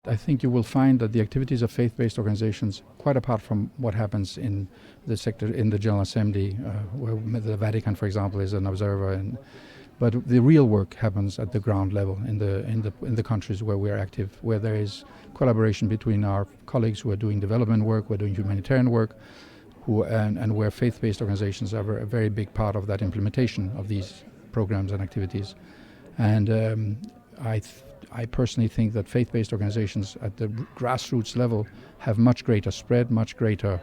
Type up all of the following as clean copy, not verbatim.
I think you will find that the activities of faith-based organizations, quite apart from what happens in the sector, in the General Assembly, where the Vatican, for example, is an observer, but the real work happens at the ground level in the countries where we are active, where there is collaboration between our colleagues who are doing development work, who are doing humanitarian work, and where faith-based organizations are a very big part of that implementation of these programs and activities. And I personally think that faith-based organizations at the grassroots level have much greater spread, much greater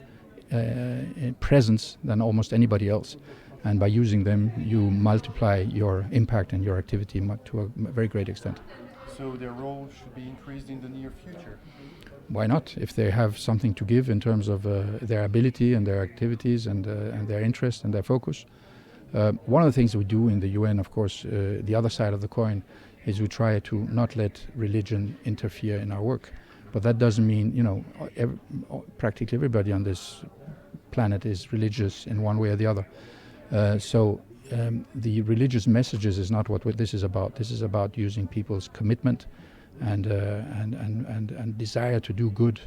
presence than almost anybody else. And by using them, you multiply your impact and your activity to a very great extent. So their role should be increased in the near future? Why not? If they have something to give in terms of their ability and their activities and their interest and their focus. One of the things we do in the UN, of course, the other side of the coin, is we try to not let religion interfere in our work. But that doesn't mean, practically everybody on this planet is religious in one way or the other. So the religious messages is not what this is about. This is about using people's commitment and desire to do good,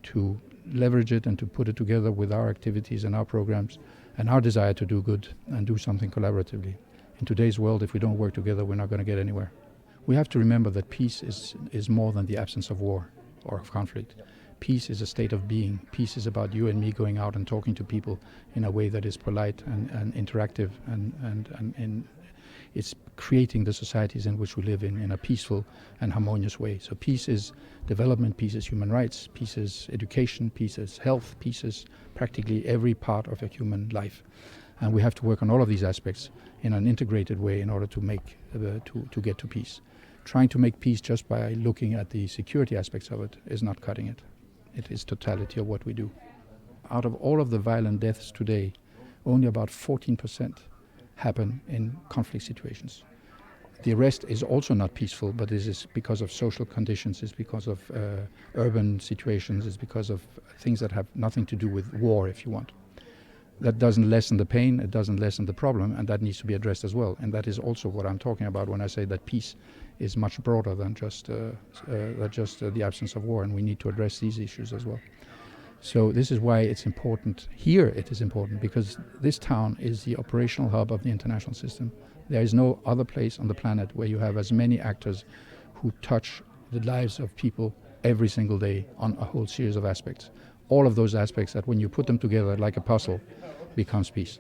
to leverage it and to put it together with our activities and our programs and our desire to do good and do something collaboratively. In today's world, if we don't work together, we're not going to get anywhere. We have to remember that peace is more than the absence of war or of conflict. Peace is a state of being. Peace is about you and me going out and talking to people in a way that is polite and interactive, and it's creating the societies in which we live in a peaceful and harmonious way. So peace is development, peace is human rights, peace is education, peace is health, peace is practically every part of a human life. And we have to work on all of these aspects in an integrated way in order to get to peace. Trying to make peace just by looking at the security aspects of it is not cutting it. It is totality of what we do. Out of all of the violent deaths today, only about 14% happen in conflict situations. The rest is also not peaceful, but this is because of social conditions, it's because of urban situations, it's because of things that have nothing to do with war, if you want. That doesn't lessen the pain, it doesn't lessen the problem, and that needs to be addressed as well. And that is also what I'm talking about when I say that peace is much broader than just the absence of war, and we need to address these issues as well. So this is why it's important. Here it is important because this town is the operational hub of the international system. There is no other place on the planet where you have as many actors who touch the lives of people every single day on a whole series of aspects. All of those aspects that when you put them together like a puzzle becomes peace.